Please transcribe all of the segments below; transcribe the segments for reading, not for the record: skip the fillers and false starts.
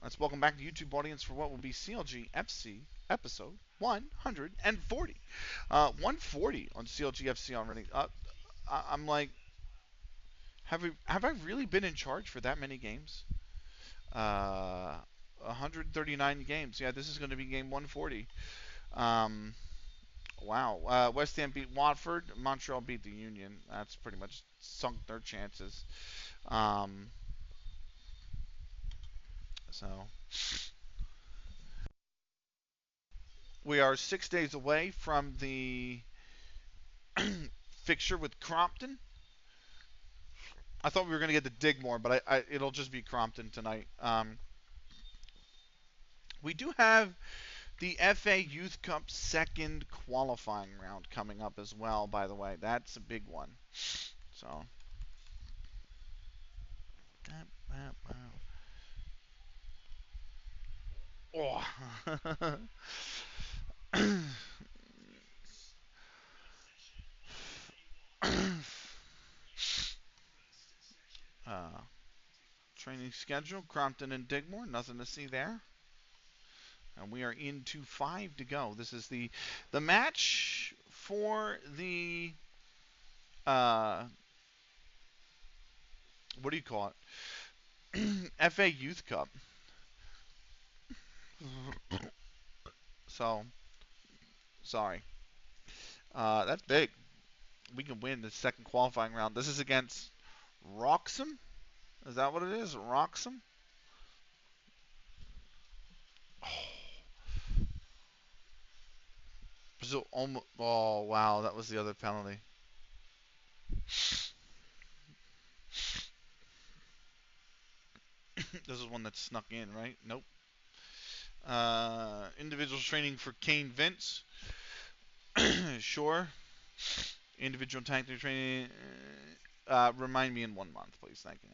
Let's welcome back the YouTube audience for what will be CLG FC episode 140. 140 on CLG FC already. I'm like, have I really been in charge for that many games? 139 games. Yeah, this is going to be game 140. Um, wow. West Ham beat Watford. Montreal beat the Union. That's pretty much sunk their chances. Um, so we are 6 days away from the fixture with Crompton. I thought we were going to get to Digmore, but it'll just be Crompton tonight. We do have the FA Youth Cup second qualifying round coming up as well, by the way. That's a big one. So. Oh. uh, Training schedule, Crompton and Digmore, nothing to see there. And we are into 5 to go. This is the match for the what do you call it? FA Youth Cup. So, sorry. That's big. We can win the second qualifying round. This is against Wroxham. Is that what it is? Wroxham? Oh. Brazil almost. Oh, wow. That was the other penalty. This is one that snuck in, right? Nope. Individuals training for Kane Vince. Sure. Individual tactical training. Remind me in 1 month, please. Thank you.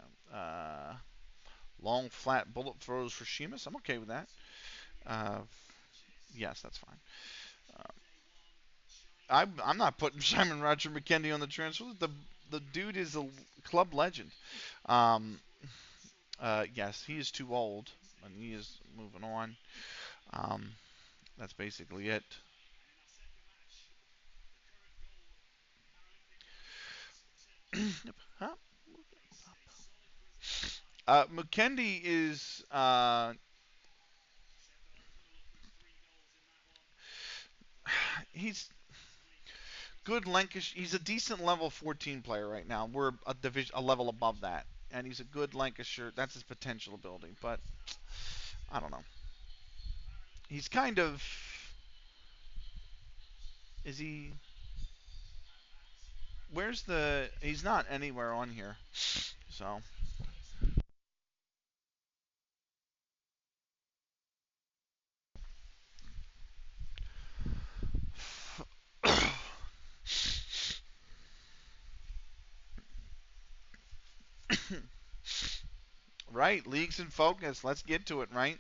Long, flat bullet throws for Sheamus. I'm okay with that. Yes, that's fine. I'm not putting Simon Roger McKendy on the transfer list. The dude is a club legend. Um, yes, he is too old, and he is moving on. That's basically it. Huh? McKendy is he's good Lancashire. He's a decent level 14 player right now. We're a level above that, and he's a good Lancashire. That's his potential ability, but I don't know. He's kind of is he? Where's the? He's not anywhere on here. So right, leagues in focus. Let's get to it. Right,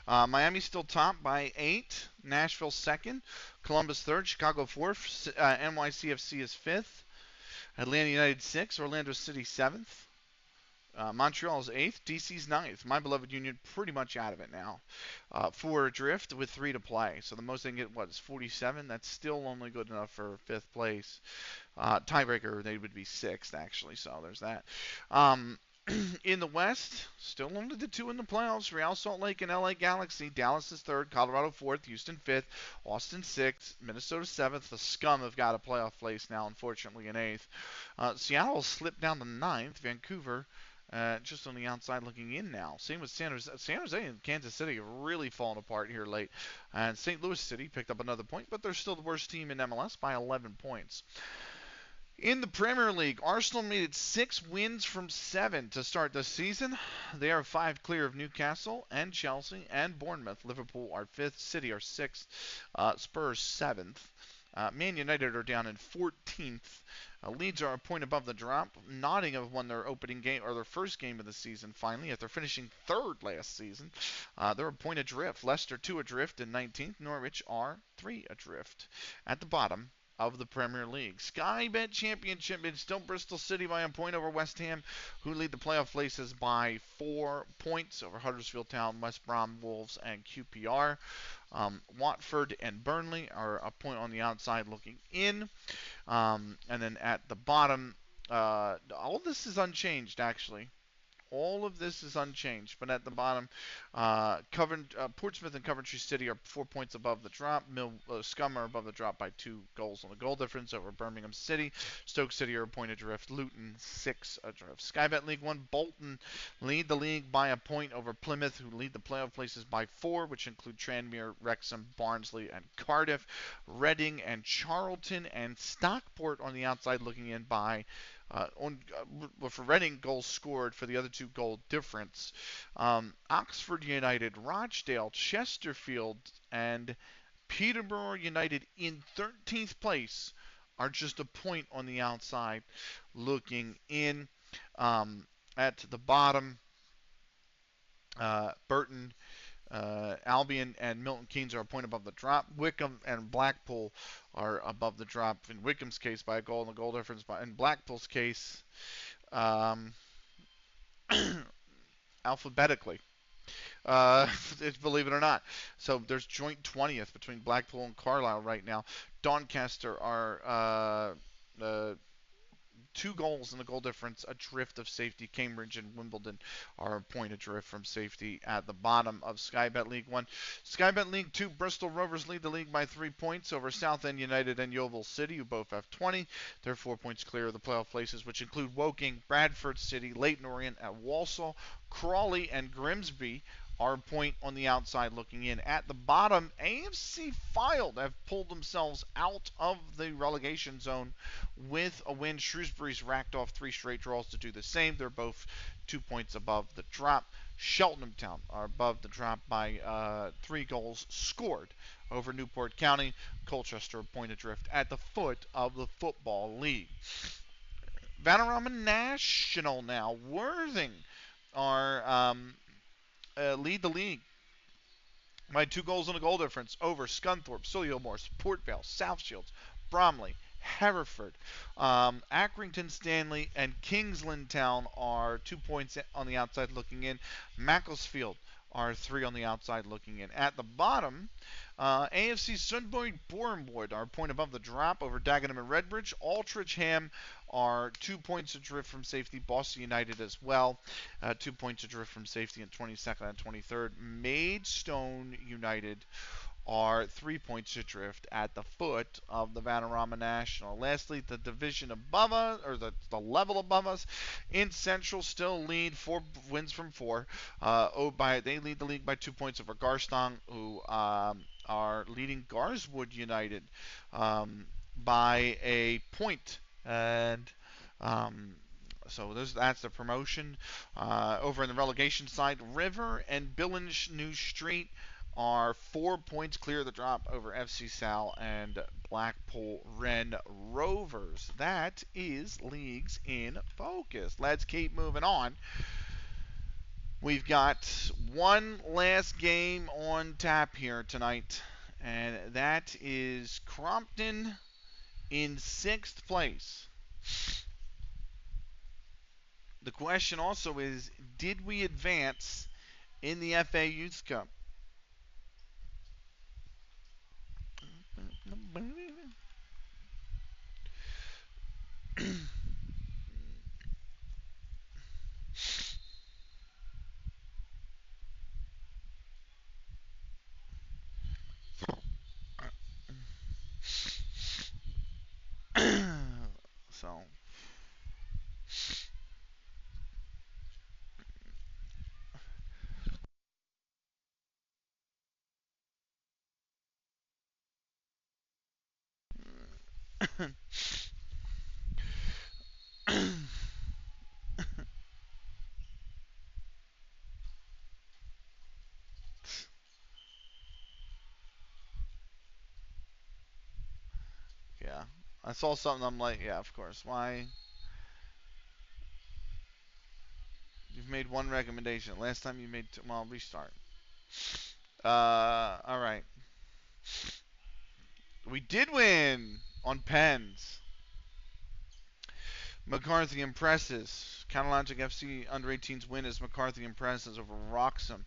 Miami's still top by 8. Nashville second. Columbus third. Chicago fourth. NYCFC is fifth. Atlanta United sixth. Orlando City seventh. Montreal's 8th, DC's ninth. My beloved Union pretty much out of it now. 4 adrift with 3 to play. So the most they can get, is 47? That's still only good enough for 5th place. Tiebreaker, they would be 6th, actually. So there's that. In the West, still only the 2 in the playoffs. Real Salt Lake and LA Galaxy. Dallas is 3rd, Colorado 4th, Houston 5th, Austin 6th, Minnesota 7th. The Scum have got a playoff place now, unfortunately, in 8th. Seattle slipped down to 9th. Vancouver just on the outside looking in now. Same with San Jose. San Jose and Kansas City have really fallen apart here late. And St. Louis City picked up another point, but they're still the worst team in MLS by 11 points. In the Premier League, Arsenal made it 6 wins from 7 to start the season. They are 5 clear of Newcastle and Chelsea and Bournemouth. Liverpool are 5th, City are 6th, Spurs 7th. Man United are down in 14th. Leeds are a point above the drop. Nottingham have won their opening game or their first game of the season finally after finishing 3rd last season. They're a point adrift. Leicester 2 adrift in 19th. Norwich are 3 adrift. At the bottom, of the Premier League. Sky Bet Championship, it's still Bristol City by a point over West Ham, who lead the playoff places by 4 points over Huddersfield Town, West Brom, Wolves, and QPR. Watford and Burnley are a point on the outside looking in. And then at the bottom, all this is unchanged actually. All of this is unchanged, but at the bottom, Portsmouth and Coventry City are 4 points above the drop. Scum are above the drop by 2 goals on the goal difference over Birmingham City. Stoke City are a point adrift. Luton 6 adrift. Sky Bet League 1, Bolton lead the league by a point over Plymouth, who lead the playoff places by 4, which include Tranmere, Wrexham, Barnsley, and Cardiff. Reading and Charlton and Stockport on the outside looking in by for Reading, goals scored for the other 2 goal difference. Oxford United, Rochdale, Chesterfield, and Peterborough United in 13th place are just a point on the outside looking in. At the bottom, Burton, Albion and Milton Keynes are a point above the drop. Wycombe and Blackpool are above the drop. In Wycombe's case, by a goal, and the goal difference. In Blackpool's case, alphabetically, believe it or not. So there's joint 20th between Blackpool and Carlisle right now. Doncaster are 2 goals and a goal difference adrift of safety. Cambridge and Wimbledon are a point adrift from safety at the bottom of Sky Bet League 1. Sky Bet League 2, Bristol Rovers lead the league by 3 points over Southend United and Yeovil City, who both have 20. They're 4 points clear of the playoff places, which include Woking, Bradford City, Leyton Orient at Walsall, Crawley, and Grimsby are a point on the outside looking in. At the bottom, AFC Fylde have pulled themselves out of the relegation zone with a win. Shrewsbury's racked off 3 straight draws to do the same. They're both 2 points above the drop. Cheltenham Town are above the drop by 3 goals scored over Newport County. Colchester a point adrift at the foot of the Football League. Vanarama National now. Worthing are lead the league by 2 goals and a goal difference over Scunthorpe, Solihull, Port Vale, South Shields, Bromley, Hereford. Accrington Stanley and Kingsland Town are 2 points on the outside looking in. Macclesfield are 3 on the outside looking in. At the bottom, AFC Sunbury Bournemouth are a point above the drop over Dagenham and Redbridge. Aldridge Ham are 2 points adrift from safety. Boston United as well, 2 points adrift from safety in 22nd and 23rd. Maidstone United are 3 points adrift at the foot of the Vanarama National. Lastly, the division above us, or the level above us, in Central still lead 4 wins from 4. They lead the league by 2 points over Garstang, who are leading Garswood United by a point. And so that's the promotion. Over in the relegation side, River and Billinge Street are 4 points clear of the drop over FC Sal and Blackpool Wren Rovers. That is Leagues in Focus. Let's keep moving on. We've got one last game on tap here tonight, and that is Crompton in 6th place. The question also is, did we advance in the FA Youth Cup? So yeah, I saw something. I'm like, yeah, of course. Why? You've made one recommendation. Last time you made well, restart. All right. We did win. On pens, McCarthy impresses. Counterlogic FC under 18s win as McCarthy impresses over Roxham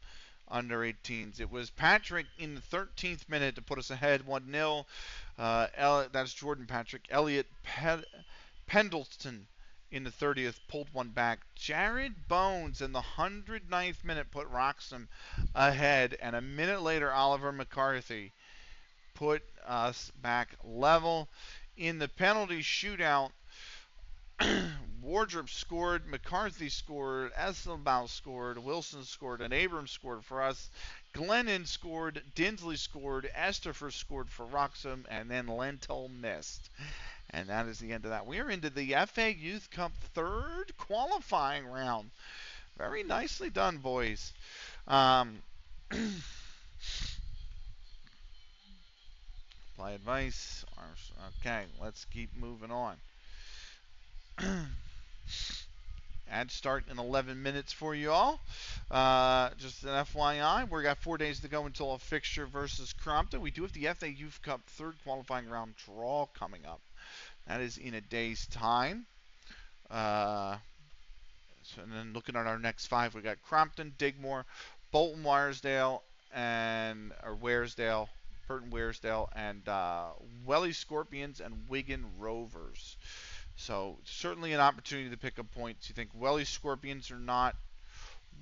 under 18s. It was Patrick in the 13th minute to put us ahead 1-0. That's Jordan Patrick. Elliot Pendleton in the 30th pulled one back. Jared Bones in the 109th minute put Roxham ahead. And a minute later, Oliver McCarthy put us back level. In the penalty shootout, Wardrop scored, McCarthy scored, Esselbaum scored, Wilson scored, and Abrams scored for us. Glennon scored, Dinsley scored, Esterfer scored for Roxham, and then Lentil missed. And that is the end of that. We are into the FA Youth Cup third qualifying round. Very nicely done, boys. Apply advice. Okay, let's keep moving on. Ad start in 11 minutes for you all. Just an FYI, we got 4 days to go until a fixture versus Crompton. We do have the FA Youth Cup third qualifying round draw coming up. That is in a day's time. And then looking at our next 5, we got Crompton, Digmore, Bolton Waresdale, and Burton Waresdale, and Welly Scorpions and Wigan Rovers. So certainly an opportunity to pick up points. You think Welly Scorpions are not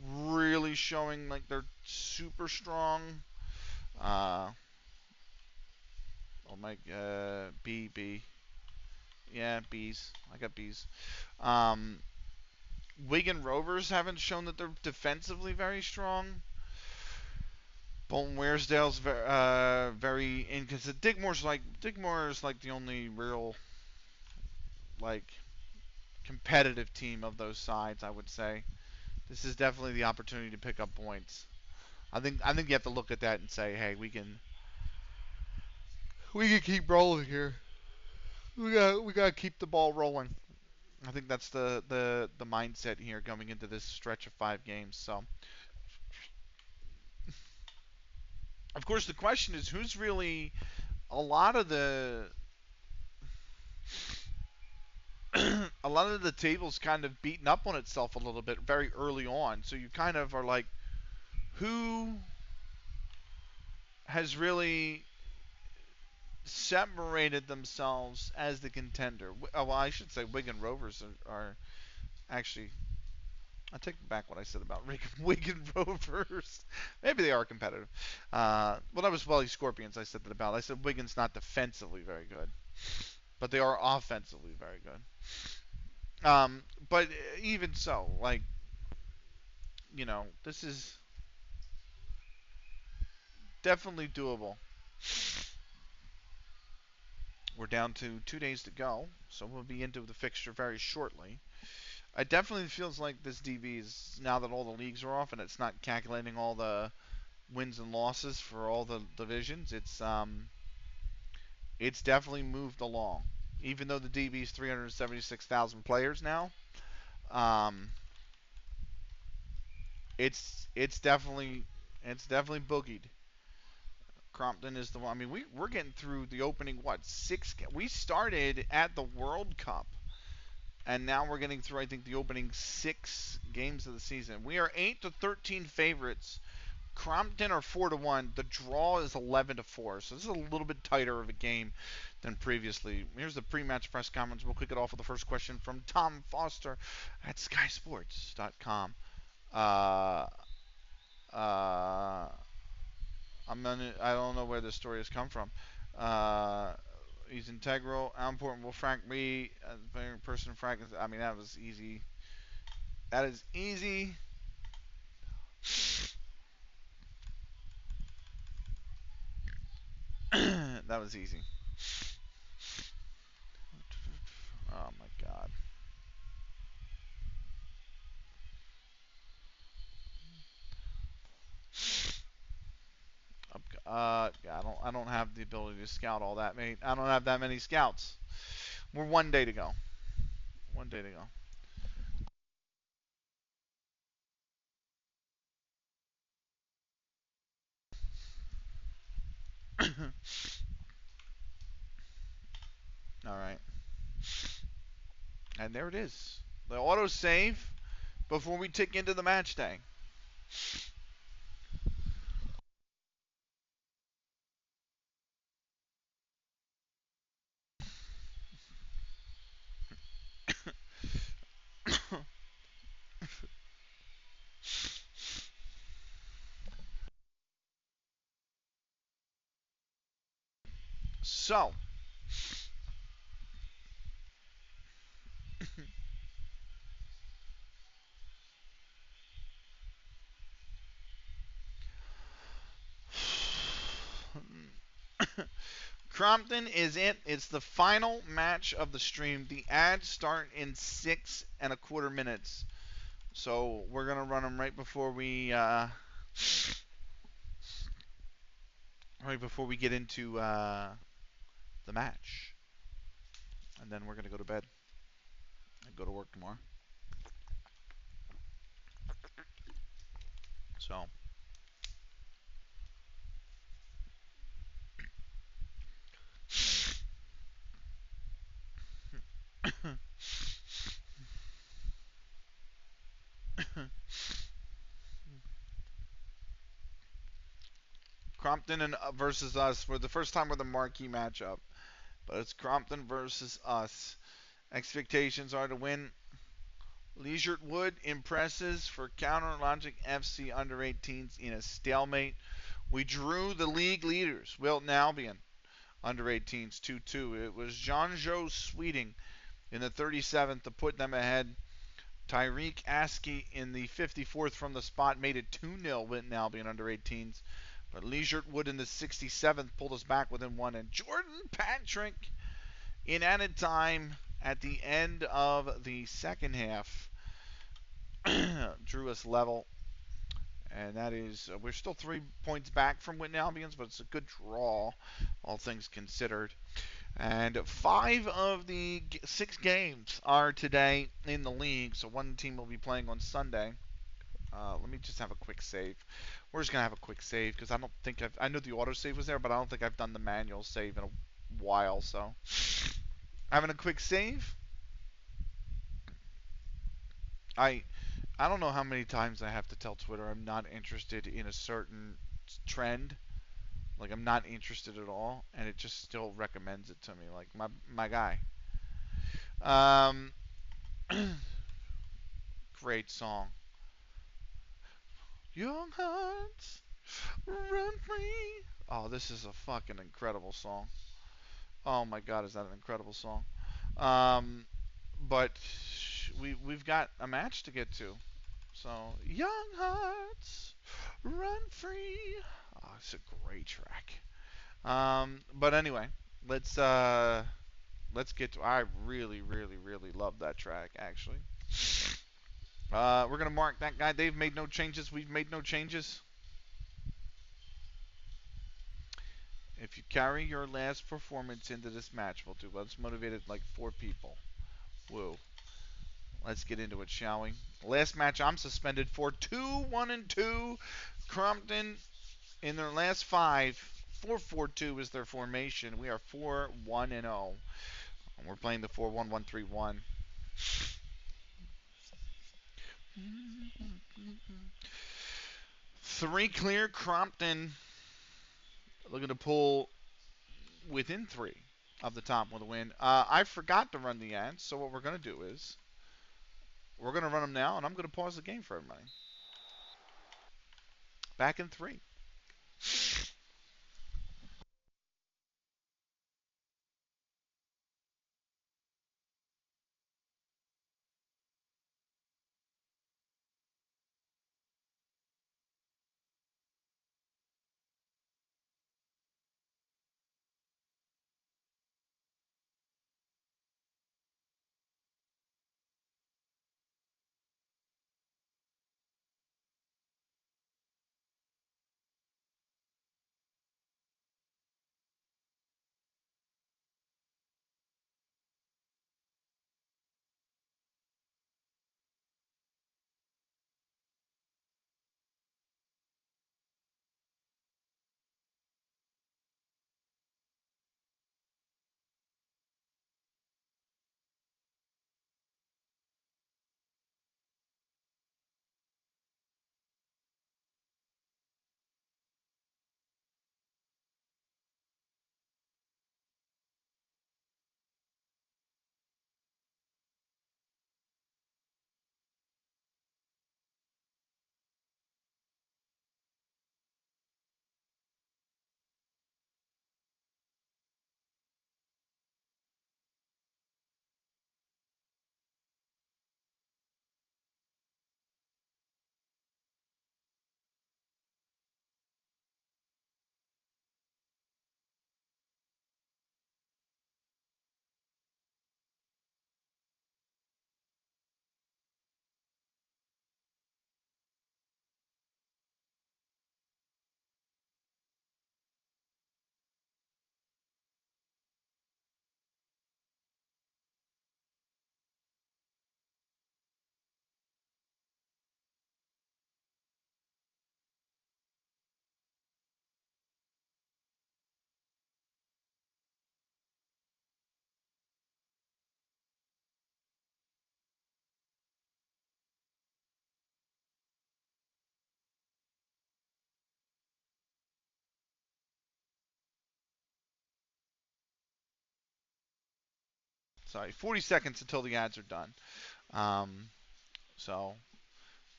really showing like they're super strong. Oh my, B. Yeah, B's. I got B's. Wigan Rovers haven't shown that they're defensively very strong. Bolton Waresdale's very inconsistent. Digmore's like the only real like competitive team of those sides, I would say. This is definitely the opportunity to pick up points. I think you have to look at that and say, hey, we can keep rolling here. We got to keep the ball rolling. I think that's the mindset here coming into this stretch of 5 games. So, of course, the question is who's really a lot of the table's kind of beaten up on itself a little bit very early on. So you kind of are like, who has really separated themselves as the contender? Well, I should say Wigan Rovers are actually. I take back what I said about Wigan Rovers. Maybe they are competitive. Well, that was Welly Scorpions I said that about. I said Wigan's not defensively very good, but they are offensively very good. But even so, like, this is definitely doable. We're down to 2 days to go, so we'll be into the fixture very shortly. It definitely feels like this DB is, now that all the leagues are off and it's not calculating all the wins and losses for all the divisions, it's definitely moved along. Even though the DB is 376,000 players now, um, it's definitely boogied. Crompton is the one. I mean, we're getting through the opening 6. We started at the World Cup, and now we're getting through I think the opening 6 games of the season. We are 8-13 favorites. Crompton are 4-1. The draw is 11-4. So this is a little bit tighter of a game than previously. Here's the pre-match press conference. We'll kick it off with the first question from Tom Foster at SkySports.com. Uh, I don't know where this story has come from. He's integral. How important will Frank be as a person? Frank is. I mean, that was easy. That is easy. That was easy. Oh my god. Yeah, I don't have the ability to scout all that many. I don't have that many scouts. We're 1 day to go. 1 day to go. All right. And there it is. The auto save before we tick into the match day. So, Crompton is it. It's the final match of the stream. The ads start in 6.25 minutes. So we're gonna run them right before we get into the match, and then we're gonna go to bed and go to work tomorrow. So Crompton and versus us for the first time with a marquee matchup, but it's Crompton versus us. Expectations are to win. Leisure Wood impresses for Counter Logic FC under 18s in a stalemate. We drew the league leaders, Wilton Albion, under 18s 2-2. It was John Joe Sweeting in the 37th to put them ahead. Tyreek Askey in the 54th from the spot made it 2-0 Wilton Albion under 18s. But Leisure Wood in the 67th pulled us back within one. And Jordan Patrick in added time at the end of the second half drew us level. And that is, we're still 3 points back from Wilton Albions, but it's a good draw, all things considered. And 5 of the 6 games are today in the league, so one team will be playing on Sunday. Let me just have a quick save. We're just going to have a quick save because I know the auto save was there, but I don't think I've done the manual save in a while, so. Having a quick save. I don't know how many times I have to tell Twitter I'm not interested in a certain trend. Like I'm not interested at all, and it just still recommends it to me. Like my guy. Um, great song. Young hearts run free. Oh, this is a fucking incredible song. Oh my god, is that an incredible song? Um, but we've got a match to get to. So, Young Hearts Run Free. Oh, it's a great track. But anyway, let's let's get to. I really, really, really love that track. Actually, we're gonna mark that guy. They've made no changes. We've made no changes. If you carry your last performance into this match, we'll do. Let's motivate it like 4 people. Whoa. Let's get into it, shall we? Last match I'm suspended for 2-1-2. Crompton in their last 5. 4-4-2 is their formation. We are 4-1-0. And we're playing the 4-1-1-3-1. 3 clear. Crompton looking to pull within 3 of the top with a win. I forgot to run the ads, so what we're going to do is we're going to run them now, and I'm going to pause the game for everybody. Back in 3. Sorry, 40 seconds until the ads are done. So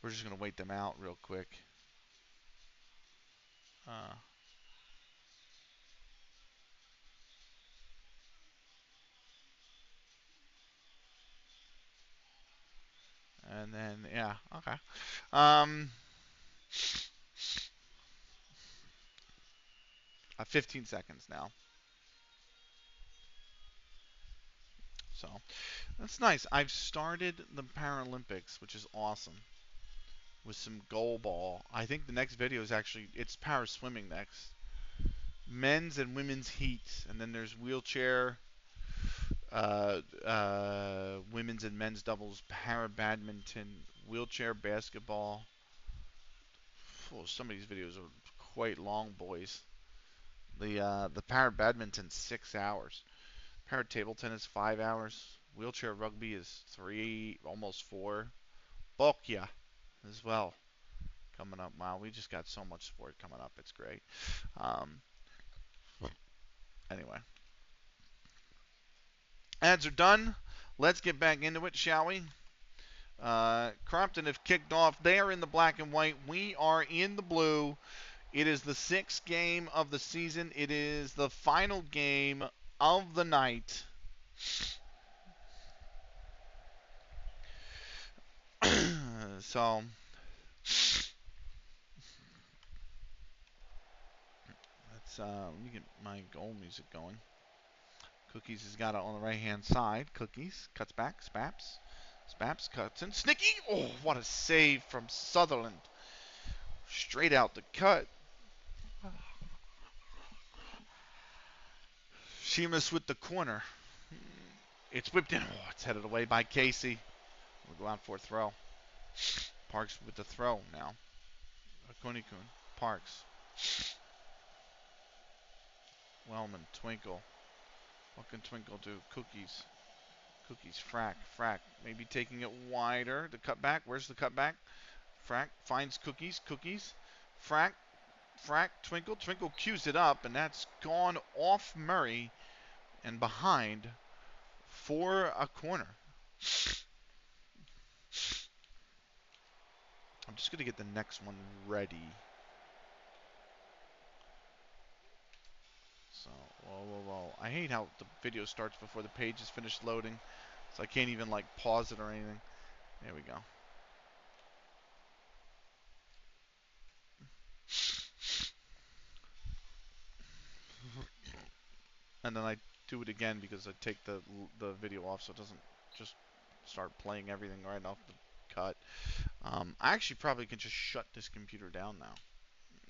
we're just going to wait them out real quick. Uh, and then, yeah, okay. 15 seconds now. So that's nice. I've started the Paralympics, which is awesome, with some goal ball. I think the next video is actually, it's para swimming next. Men's and women's heats, and then there's wheelchair, women's and men's doubles, para badminton, wheelchair basketball. Oh, some of these videos are quite long, boys. The para badminton 6 hours. Para table tennis 5 hours. Wheelchair rugby is 3, almost 4. Bokya as well coming up. Wow, we just got so much sport coming up. It's great. Um, anyway, ads are done. Let's get back into it, shall we? Crompton have kicked off. They are in the black and white. We are in the blue. It is the 6th game of the season. It is the final game of the night. So let me get my goal music going. Cookies has got it on the right-hand side. Cookies cuts back. Spaps cuts in. Snicky! Oh, what a save from Sutherland. Straight out the cut. Sheamus with the corner. It's whipped in. Oh, it's headed away by Casey. We'll go out for a throw. Parks with the throw now. Konikun. Parks. Wellman. Twinkle. What can Twinkle do? Cookies. Frack. Maybe taking it wider. The cutback. Where's the cutback? Frack finds Cookies. Frack. Twinkle cues it up, and that's gone off Murray and behind for a corner. I'm just going to get the next one ready. So, whoa. I hate how the video starts before the page is finished loading, so I can't even, like, pause it or anything. There we go. And then I do it again because I take the video off so it doesn't just start playing everything right off the cut. I actually probably can just shut this computer down now.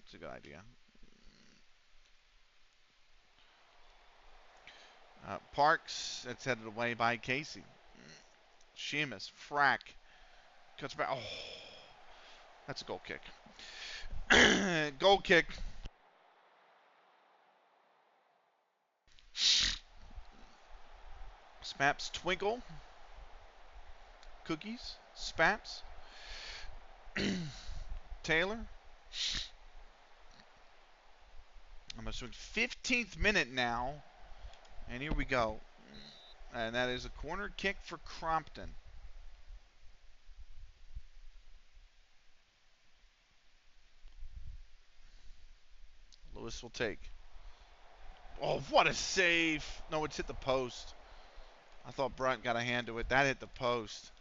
It's a good idea. Parks, it's headed away by Casey. Sheamus, Frack, cuts back. Oh, that's a goal kick. Goal kick. Spaps, Twinkle. Cookies, Spaps. Taylor. I'm assuming 15th minute now. And here we go. And that is a corner kick for Crompton. Lewis will take. Oh, what a save. No, it's hit the post. I thought Brunt got a hand to it. That hit the post.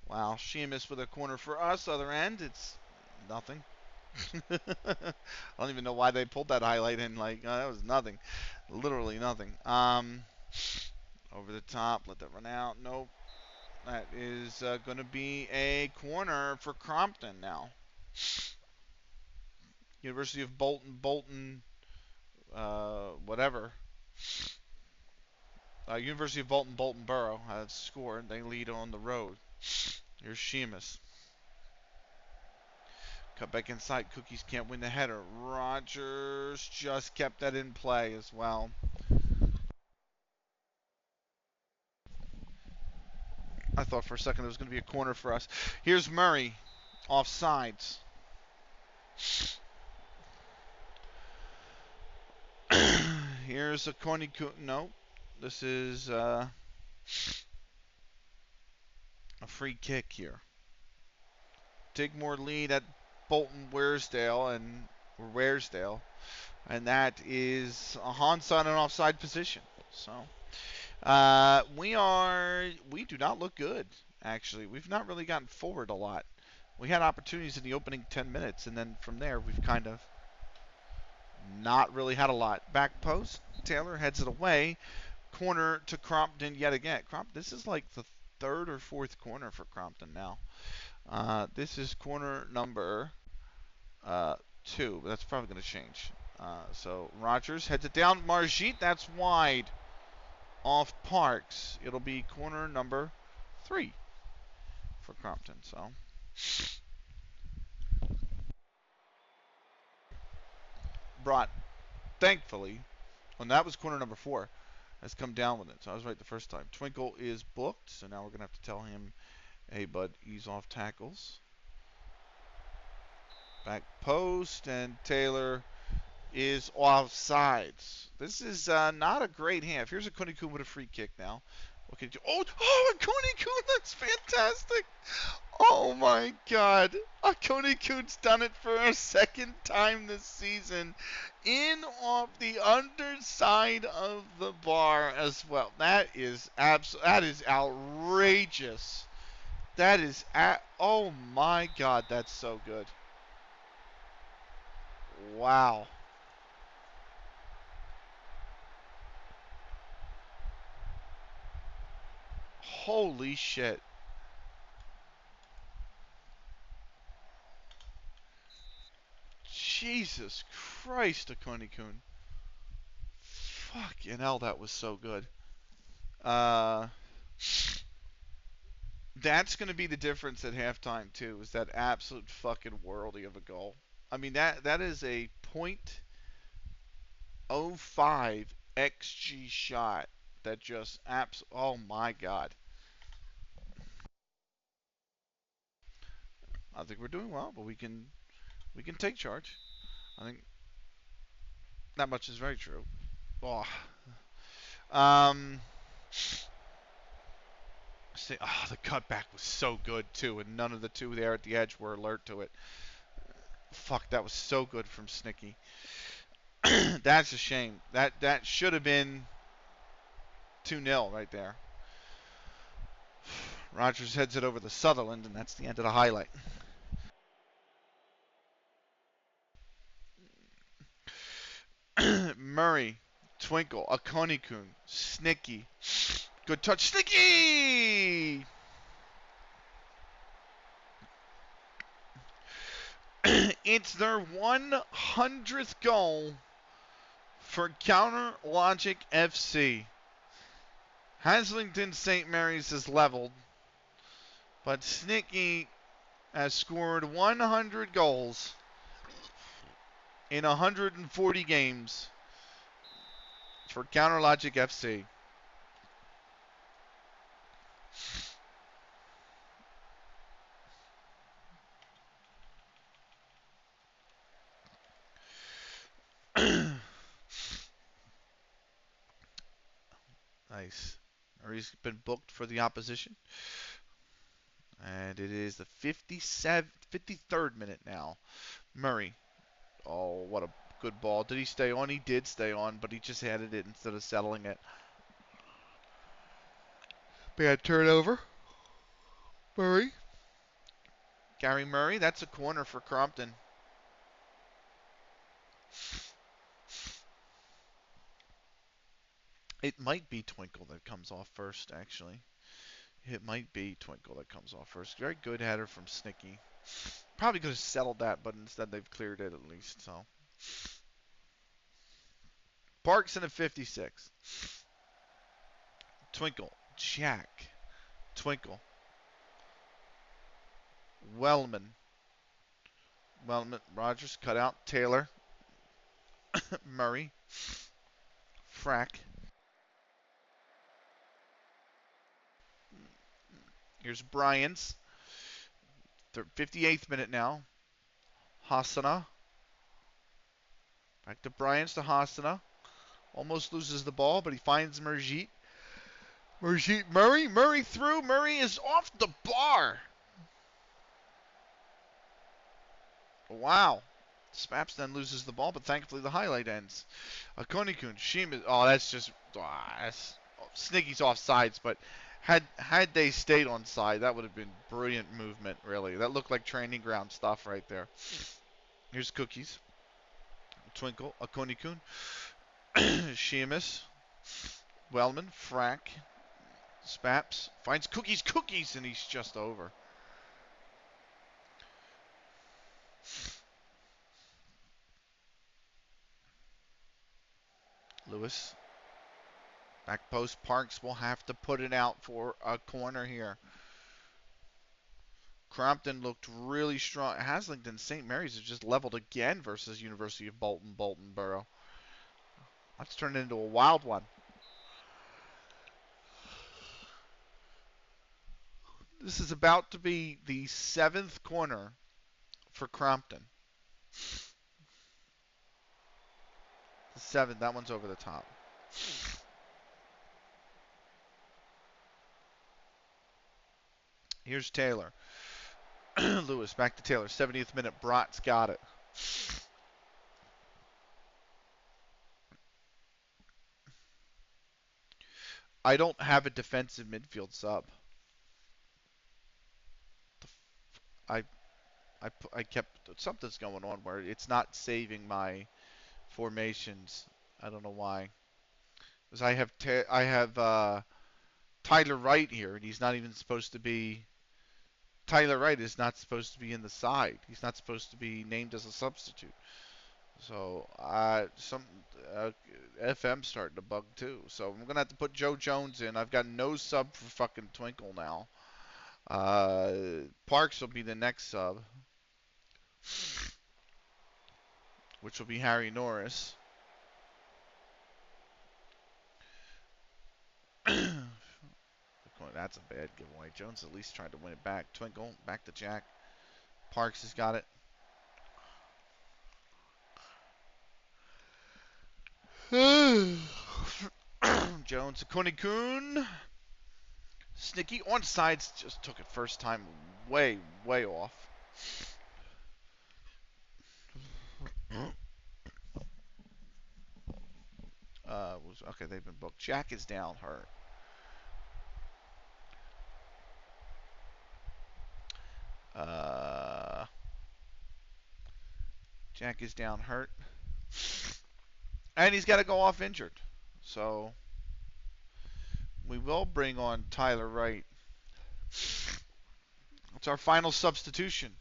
Wow. Sheamus with a corner for us. Other end, it's nothing. I don't even know why they pulled that highlight in. Like, that was nothing. Literally nothing. Over the top. Let that run out. Nope. That is going to be a corner for Crompton now. University of Bolton, whatever. University of Bolton Borough has scored. They lead on the road. Here's Sheamus. Cut back inside. Cookies can't win the header. Rogers just kept that in play as well. I thought for a second it was going to be a corner for us. Here's Murray. Offsides. Here's a corny. No. This is A free kick here. Digmore lead at Bolton Wearsdale, and that is a onside and offside position. So we do not look good. Actually, we've not really gotten forward a lot. We had opportunities in the opening 10 minutes, and then from there we've kind of not really had a lot. Back post, Taylor heads it away. Corner to Crompton yet again. This is like the third or fourth corner for Crompton now. This is corner number 2, but that's probably going to change. So Rogers heads it down. Margit, that's wide off Parks. It'll be corner number 3 for Crompton. So brought, thankfully, and that was corner number 4, has come down with it. So I was right the first time. Twinkle is booked, so now we're going to have to tell him, hey, bud, ease off tackles. Back post, and Taylor is offsides. This is not a great half. Here's a Kunikun with a free kick now. Okay. Oh, a Kunikun, that's fantastic. Oh my God. A Kunikun's done it for a second time this season. In off the underside of the bar as well. That is outrageous. Oh my God, that's so good. Wow. Holy shit. Jesus Christ, a Kunikun. Fucking hell, that was so good. Uh, that's going to be the difference at halftime, too, is that absolute fucking worldy of a goal. I mean, that is a .05 XG shot that just oh my God. I think we're doing well, but we can take charge. I think that much is very true. Oh. Um, the cutback was so good too, and none of the two there at the edge were alert to it. Fuck, that was so good from Snicky. That's a shame. That should have been 2-0 right there. Rogers heads it over to Sutherland, and that's the end of the highlight. Murray, Twinkle, Akonikun, Snicky. Good touch, Snicky! It's their 100th goal for Counter Logic FC. Haslington St. Mary's is leveled, but Snicky has scored 100 goals in 140 games for Counter Logic FC. Nice. Murray's been booked for the opposition. And it is the 53rd minute now. Murray. Oh, what a good ball. Did he stay on? He did stay on, but he just headed it instead of settling it. Bad turnover. Murray. Gary Murray. That's a corner for Crompton. It might be Twinkle that comes off first, actually. It might be Twinkle that comes off first. Very good header from Snicky. Probably could have settled that, but instead they've cleared it at least. So Parks in a 56. Twinkle. Jack. Twinkle. Wellman. Rogers cut out. Taylor. Murray. Frack. Here's Bryans. 58th minute now. Hasana. Back to Bryans to Hasana. Almost loses the ball, but he finds Merjit. Murray through. Murray is off the bar. Wow. Spaps then loses the ball, but thankfully the highlight ends. Konikun, Shima. Oh, that's just. That's, Snicky's off sides, but had they stayed on side, that would have been brilliant movement, really. That looked like training ground stuff right there. Here's Cookies. Twinkle, Konikun. Sheamus. Wellman, Frack. Spaps finds Cookies, and he's just over. Lewis. Back post. Parks will have to put it out for a corner here. Crompton looked really strong. Haslington St. Mary's has just leveled again versus University of Bolton Borough. Let's turn it into a wild one. This is about to be the 7th corner for Crompton. The 7th, that one's over the top. Here's Taylor. Lewis back to Taylor. 70th minute. Brott's got it. I don't have a defensive midfield sub. I kept something's going on where it's not saving my formations. I don't know why. Because I have Tyler Wright here, and he's not even supposed to be. Tyler Wright is not supposed to be in the side. He's not supposed to be named as a substitute. So FM's starting to bug too. So I'm gonna have to put Joe Jones in. I've got no sub for fucking Twinkle now. Parks will be the next sub, which will be Harry Norris. That's a bad giveaway. Jones at least tried to win it back. Twinkle, back to Jack. Parks has got it. Jones, Konikun. Snicky on sides, just took it first time way off. Okay, they've been booked. Jack is down, hurt. Jack is down, hurt. And he's got to go off injured. So we will bring on Tyler Wright. It's our final substitution.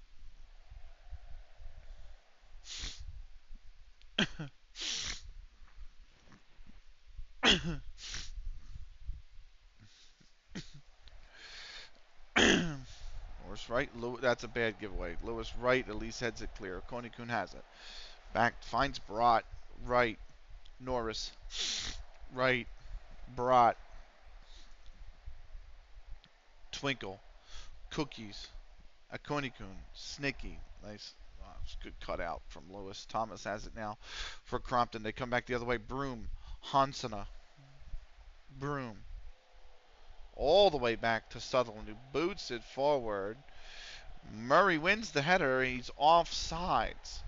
Lewis Wright. That's a bad giveaway. Lewis Wright at least heads it clear. Konikun has it. Back finds Brott. Wright. Norris. Wright. Brott. Twinkle. Cookies. Konikun. Snicky. Nice. Oh, it's a good cutout from Lewis. Thomas has it now for Crompton. They come back the other way. Broom. Hansena. Broom. All the way back to Sutherland, who boots it forward. Murray wins the header. He's off sides.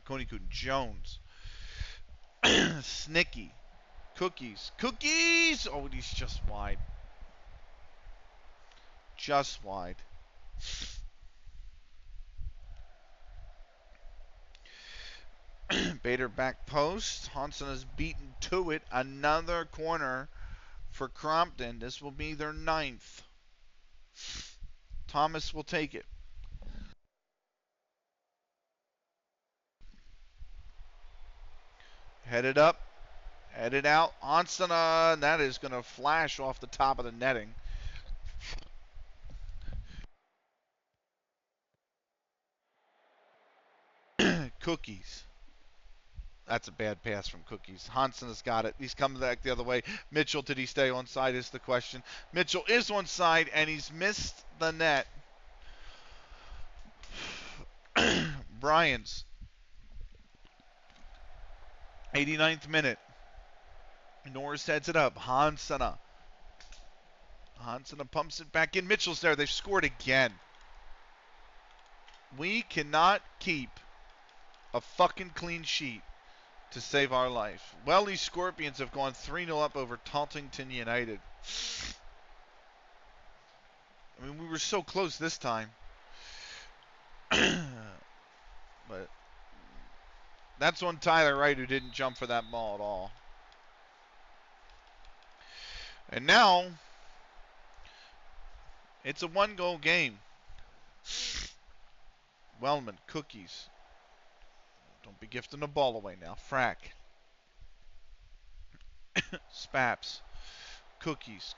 Konikun, Jones. Snicky. Cookies. Oh, he's just wide. Just wide. Bader back post. Hansen is beaten to it. Another corner for Crompton. This will be their 9th. Thomas will take it. Headed up. Headed out. Hansen, that is going to flash off the top of the netting. Cookies. That's a bad pass from Cookies. Hansen has got it. He's coming back the other way. Mitchell, did he stay on side is the question. Mitchell is on side, and he's missed the net. Bryans. 89th minute. Norris heads it up. Hansena pumps it back in. Mitchell's there. They've scored again. We cannot keep a fucking clean sheet to save our life. Well, these Scorpions have gone 3-0 up over Tauntington United. I mean, we were so close this time. But that's on Tyler Wright, who didn't jump for that ball at all. And now, it's a one-goal game. Wellman, Cookies. Don't be gifting the ball away now. Frack. Spaps. Cookies.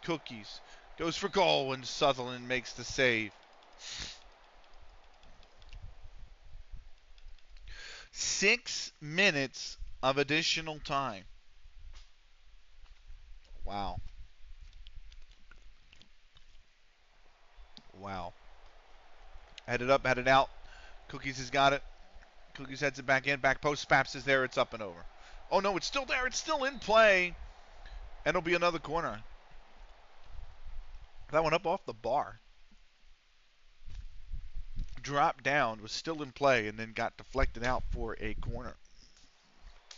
Goes for goal when Sutherland makes the save. 6 minutes of additional time. Wow. Headed up, headed out. Cookies has got it. Cookies heads it back in. Back post. Spaps is there. It's up and over. Oh, no, it's still there. It's still in play. And it'll be another corner. That went up off the bar. Dropped down, was still in play, and then got deflected out for a corner.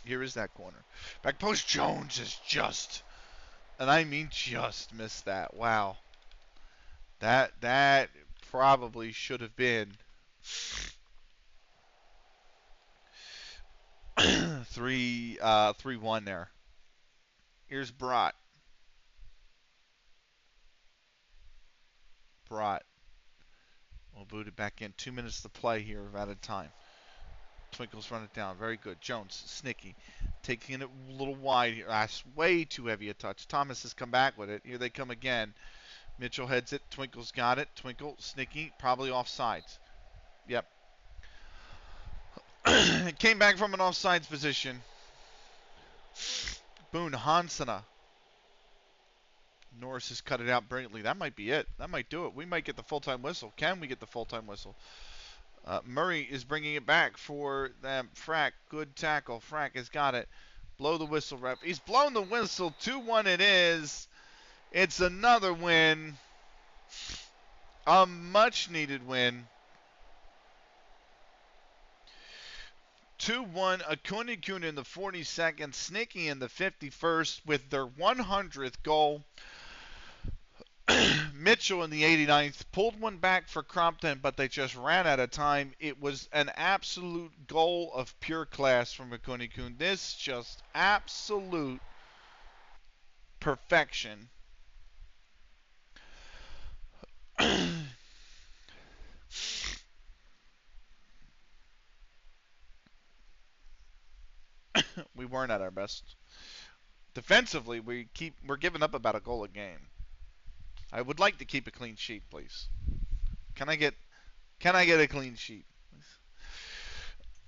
Here is that corner. Back post. Jones is just, and I mean just, missed that. Wow. That probably should have been 3-1 there. Here's Brott. We'll boot it back in. 2 minutes to play here at a time. Twinkles run it down. Very good. Jones, Snicky, taking it a little wide here. That's way too heavy a touch. Thomas has come back with it. Here they come again. Mitchell heads it. Twinkle's got it. Twinkle, Snicky, probably offsides. Yep. Came back from an offsides position. Boone, Hansena. Norris has cut it out brilliantly. That might be it. That might do it. We might get the full-time whistle. Can we get the full-time whistle? Murray is bringing it back for them. Frack, good tackle. Frack has got it. Blow the whistle, ref. He's blown the whistle. 2-1 it is. It's another win. A much-needed win. 2-1, Akunikun in the 42nd, Snicky in the 51st with their 100th goal. Mitchell in the 89th pulled one back for Crompton, but they just ran out of time. It was an absolute goal of pure class from Akunikun. This just absolute perfection. We weren't at our best. Defensively, we're giving up about a goal a game. I would like to keep a clean sheet, please. Can I get a clean sheet,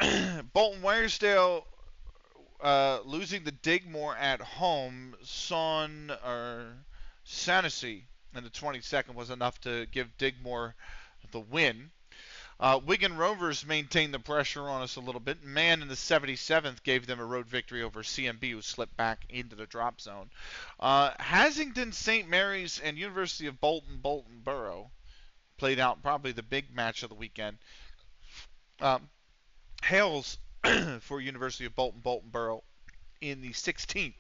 please? Bolton Wearsdale losing to Digmore at home. Sanessy in the 22nd was enough to give Digmore the win. Wigan Rovers maintained the pressure on us a little bit. Mann in the 77th gave them a road victory over CMB, who slipped back into the drop zone. Hasington St. Mary's and University of Bolton Borough played out probably the big match of the weekend. Hales for University of Bolton Borough in the 16th,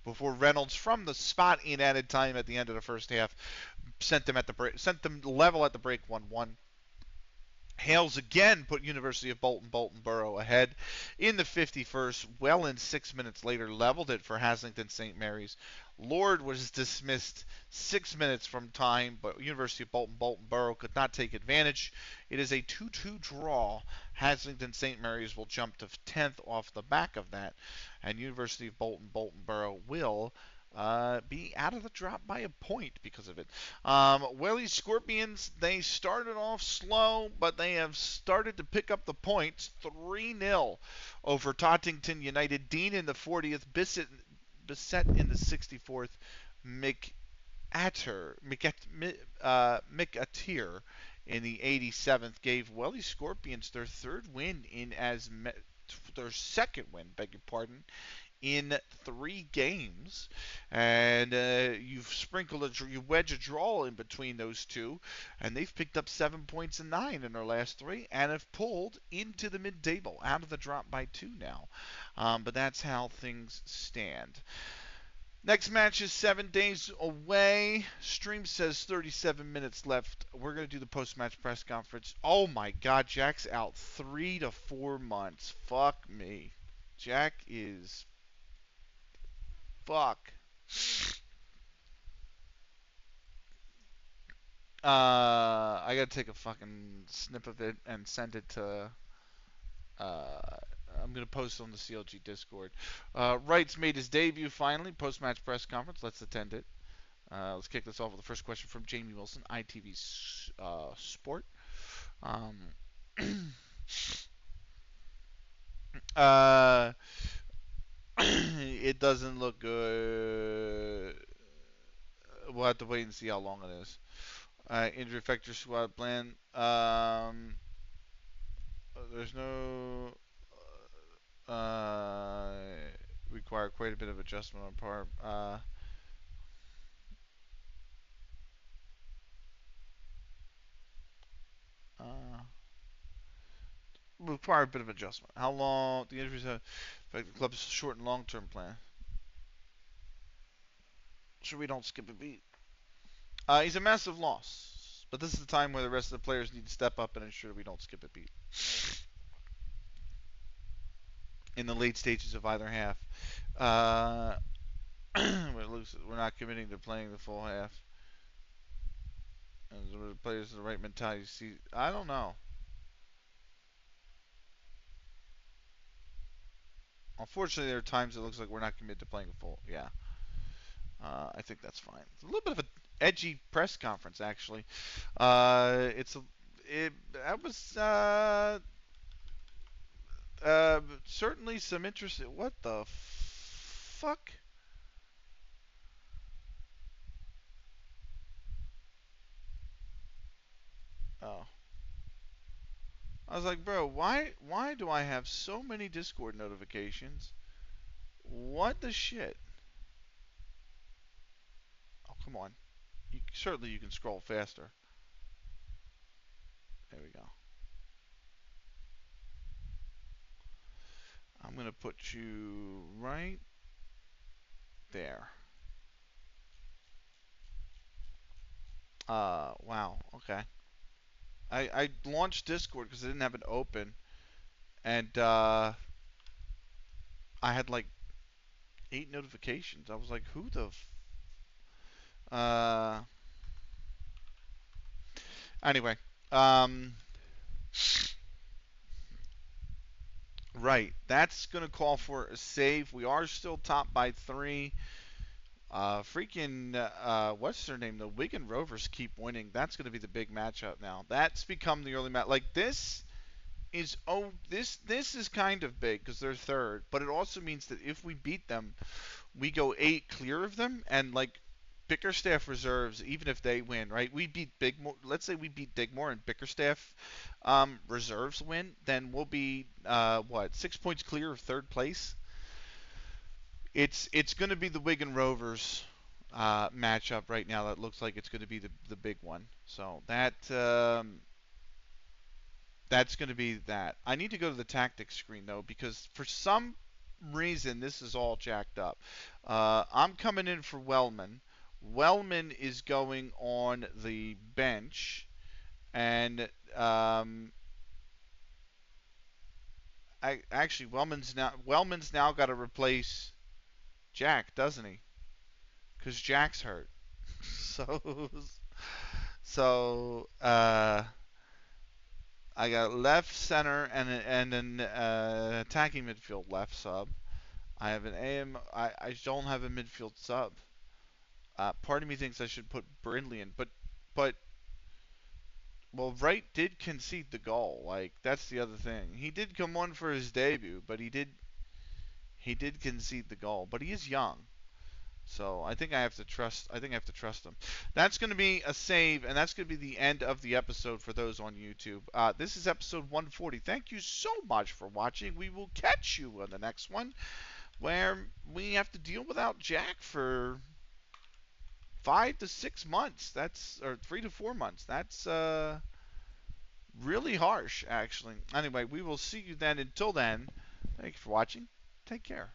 before Reynolds from the spot in added time at the end of the first half sent them level at the break 1-1. Hales again put University of Bolton Borough ahead in the 51st. Well in 6 minutes later, leveled it for Hasington St. Mary's. Lord was dismissed 6 minutes from time, but University of Bolton Borough could not take advantage. It is a 2-2 draw. Hasington St. Mary's will jump to 10th off the back of that, and University of Bolton Borough will be out of the drop by a point because of it. These Scorpions, they started off slow, but they have started to pick up the points. 3-0 over Tottington United. Dean in the 40th, Bissett in the 64th, McAteer in the 87th gave Welly Scorpions their third win their second win, in 3 games, and you wedge a draw in between those two, and they've picked up 7 points and 9 in their last 3, and have pulled into the mid-table, out of the drop by 2 now. But that's how things stand. Next match is 7 days away. Stream says 37 minutes left. We're going to do the post-match press conference. Oh my God, Jack's out 3 to 4 months. Fuck me. Jack is fuck. I gotta take a fucking snip of it and send it to. I'm gonna post on the CLG Discord. Wright's made his debut finally. Post-match press conference. Let's attend it. Let's kick this off with the first question from Jamie Wilson, ITV Sport. It doesn't look good. We'll have to wait and see how long it is. Injury affect squad plan. There's no require quite a bit of adjustment on part. Require a bit of adjustment. How long the injuries have affected the club's short and long-term plan? Sure, we don't skip a beat. He's a massive loss, but this is the time where the rest of the players need to step up and ensure we don't skip a beat in the late stages of either half. We're not committing to playing the full half. And the players have the right mentality. See, I don't know. Unfortunately, there are times it looks like we're not committed to playing a full. Yeah. I think that's fine. It's a little bit of an edgy press conference, actually. That was certainly some interest. What the fuck? Oh. I was like, bro, why do I have so many Discord notifications? What the shit? Oh, come on. Certainly you can scroll faster. There we go. I'm going to put you right there. Wow. Okay. I launched Discord because I didn't have it open, and I had like 8 notifications. I was like, who the anyway, right. That's going to call for a save. We are still top by 3. What's their name? The Wigan Rovers keep winning. That's going to be the big matchup now. That's become the early match. Like this is kind of big because they're third, but it also means that if we beat them, we go 8 clear of them, and like Bickerstaff reserves, even if they win, right? We beat Bigmore. Let's say we beat Digmore and Bickerstaff reserves win, then we'll be 6 points clear of third place. It's going to be the Wigan Rovers matchup right now. That looks like it's going to be the big one. So that's going to be that. I need to go to the tactics screen though, because for some reason this is all jacked up. I'm coming in for Wellman. Wellman is going on the bench, and actually Wellman's now got to replace Jack, doesn't he? Because Jack's hurt. So I got left center and an attacking midfield left sub. I have an AM. I don't have a midfield sub. Part of me thinks I should put Brindley in, but well, Wright did concede the goal. Like that's the other thing. He did come on for his debut, but he did concede the goal. But he is young. So I think I have to trust him. That's going to be a save, and that's going to be the end of the episode for those on YouTube. This is episode 140. Thank you so much for watching. We will catch you on the next one. where we have to deal without Jack for 5 to 6 months. That's or 3 to 4 months. That's really harsh, actually. Anyway, we will see you then. Until then, thank you for watching. Take care.